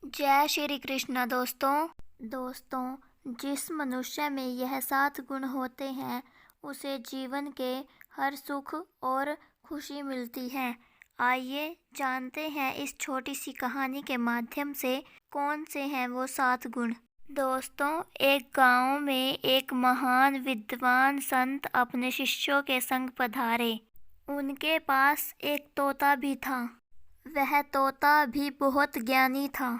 जय श्री कृष्ण दोस्तों जिस मनुष्य में यह 7 गुण होते हैं उसे जीवन के हर सुख और खुशी मिलती है। आइए जानते हैं इस छोटी सी कहानी के माध्यम से कौन से हैं वो 7 गुण। दोस्तों, एक गांव में एक महान विद्वान संत अपने शिष्यों के संग पधारे। उनके पास एक तोता भी था। वह तोता भी बहुत ज्ञानी था।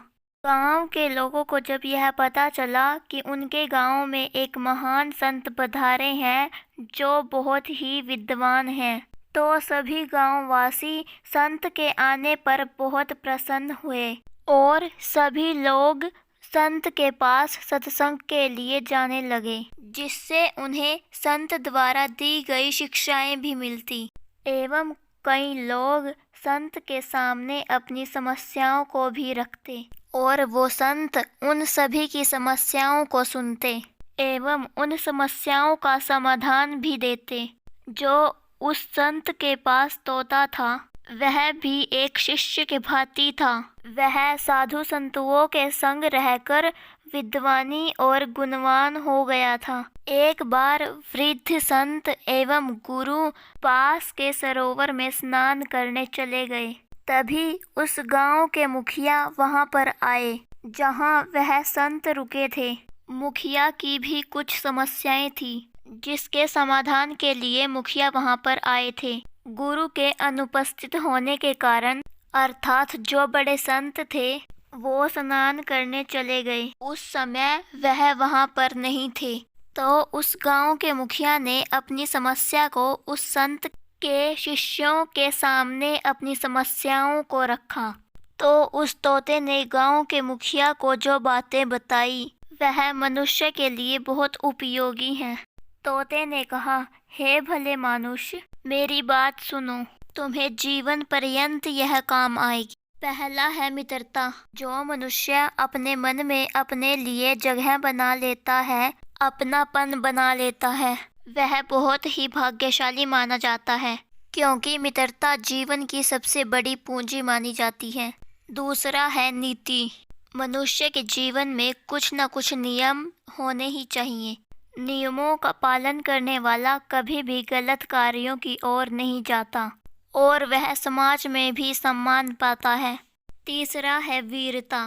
गांव के लोगों को जब यह पता चला कि उनके गांव में एक महान संत पधारे हैं जो बहुत ही विद्वान हैं, तो सभी गांववासी संत के आने पर बहुत प्रसन्न हुए और सभी लोग संत के पास सत्संग के लिए जाने लगे, जिससे उन्हें संत द्वारा दी गई शिक्षाएं भी मिलती एवं कई लोग संत के सामने अपनी समस्याओं को भी रखते और वो संत उन सभी की समस्याओं को सुनते एवं उन समस्याओं का समाधान भी देते। जो उस संत के पास तोता था वह भी एक शिष्य के भांति था। वह साधु संतों के संग रहकर विद्वानी और गुणवान हो गया था। एक बार वृद्ध संत एवं गुरु पास के सरोवर में स्नान करने चले गए। तभी उस गांव के मुखिया वहां पर आए जहां वह संत रुके थे। मुखिया की भी कुछ समस्याएं थी जिसके समाधान के लिए मुखिया वहां पर आए थे। गुरु के अनुपस्थित होने के कारण अर्थात जो बड़े संत थे वो स्नान करने चले गए। उस समय वह वहां पर नहीं थे, तो उस गांव के मुखिया ने अपनी समस्या को उस संत के शिष्यों के सामने अपनी समस्याओं को रखा। तो उस तोते ने गांव के मुखिया को जो बातें बताई वह मनुष्य के लिए बहुत उपयोगी हैं। तोते ने कहा, हे भले मनुष्य, मेरी बात सुनो, तुम्हें जीवन पर्यंत यह काम आएगी। पहला है मित्रता। जो मनुष्य अपने मन में अपने लिए जगह बना लेता है, अपनापन बना लेता है, वह बहुत ही भाग्यशाली माना जाता है, क्योंकि मित्रता जीवन की सबसे बड़ी पूंजी मानी जाती है। दूसरा है नीति। मनुष्य के जीवन में कुछ न कुछ नियम होने ही चाहिए। नियमों का पालन करने वाला कभी भी गलत कार्यों की ओर नहीं जाता और वह समाज में भी सम्मान पाता है। तीसरा है वीरता।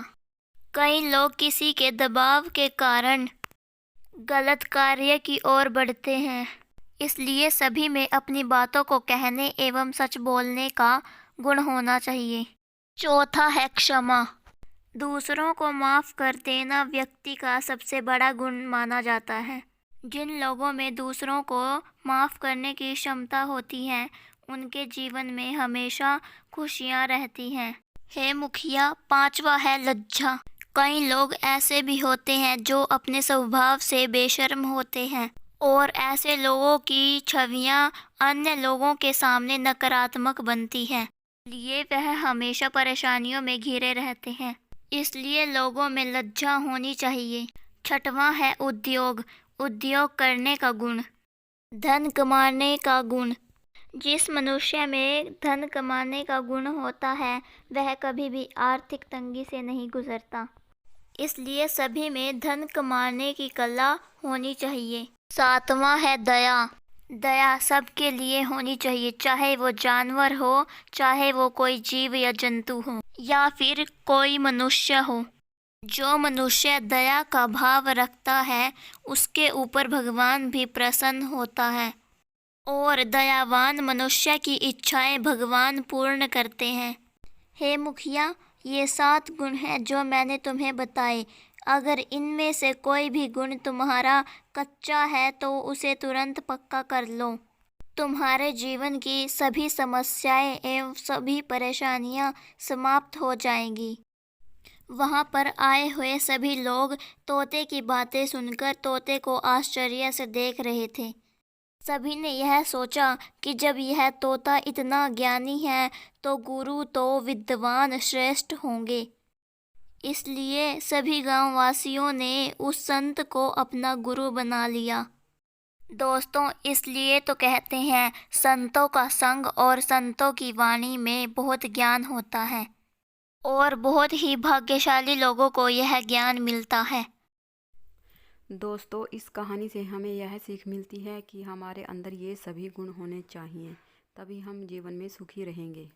कई लोग किसी के दबाव के कारण गलत कार्य की ओर बढ़ते हैं, इसलिए सभी में अपनी बातों को कहने एवं सच बोलने का गुण होना चाहिए। चौथा है क्षमा। दूसरों को माफ़ कर देना व्यक्ति का सबसे बड़ा गुण माना जाता है। जिन लोगों में दूसरों को माफ़ करने की क्षमता होती है उनके जीवन में हमेशा खुशियाँ रहती हैं। हे मुखिया, पांचवा है लज्जा। कई लोग ऐसे भी होते हैं जो अपने स्वभाव से बेशर्म होते हैं और ऐसे लोगों की छवियां अन्य लोगों के सामने नकारात्मक बनती है, इसलिए वह हमेशा परेशानियों में घिरे रहते हैं। इसलिए लोगों में लज्जा होनी चाहिए। छठवां है उद्योग। उद्योग करने का गुण। धन कमाने का गुण। जिस मनुष्य में धन कमाने का गुण होता है वह कभी भी आर्थिक तंगी से नहीं गुजरता, इसलिए सभी में धन कमाने की कला होनी चाहिए। सातवां है दया। दया सबके लिए होनी चाहिए, चाहे वो जानवर हो, चाहे वो कोई जीव या जंतु हो, या फिर कोई मनुष्य हो। जो मनुष्य दया का भाव रखता है उसके ऊपर भगवान भी प्रसन्न होता है और दयावान मनुष्य की इच्छाएं भगवान पूर्ण करते हैं। हे मुखिया, ये 7 गुण हैं जो मैंने तुम्हें बताए। अगर इनमें से कोई भी गुण तुम्हारा कच्चा है तो उसे तुरंत पक्का कर लो। तुम्हारे जीवन की सभी समस्याएं एवं सभी परेशानियां समाप्त हो जाएंगी। वहां पर आए हुए सभी लोग तोते की बातें सुनकर तोते को आश्चर्य से देख रहे थे। सभी ने यह सोचा कि जब यह तोता इतना ज्ञानी है तो गुरु तो विद्वान श्रेष्ठ होंगे। इसलिए सभी गांववासियों ने उस संत को अपना गुरु बना लिया। दोस्तों, इसलिए तो कहते हैं संतों का संग और संतों की वाणी में बहुत ज्ञान होता है। और बहुत ही भाग्यशाली लोगों को यह ज्ञान मिलता है। दोस्तों, इस कहानी से हमें यह सीख मिलती है कि हमारे अंदर ये सभी गुण होने चाहिए, तभी हम जीवन में सुखी रहेंगे।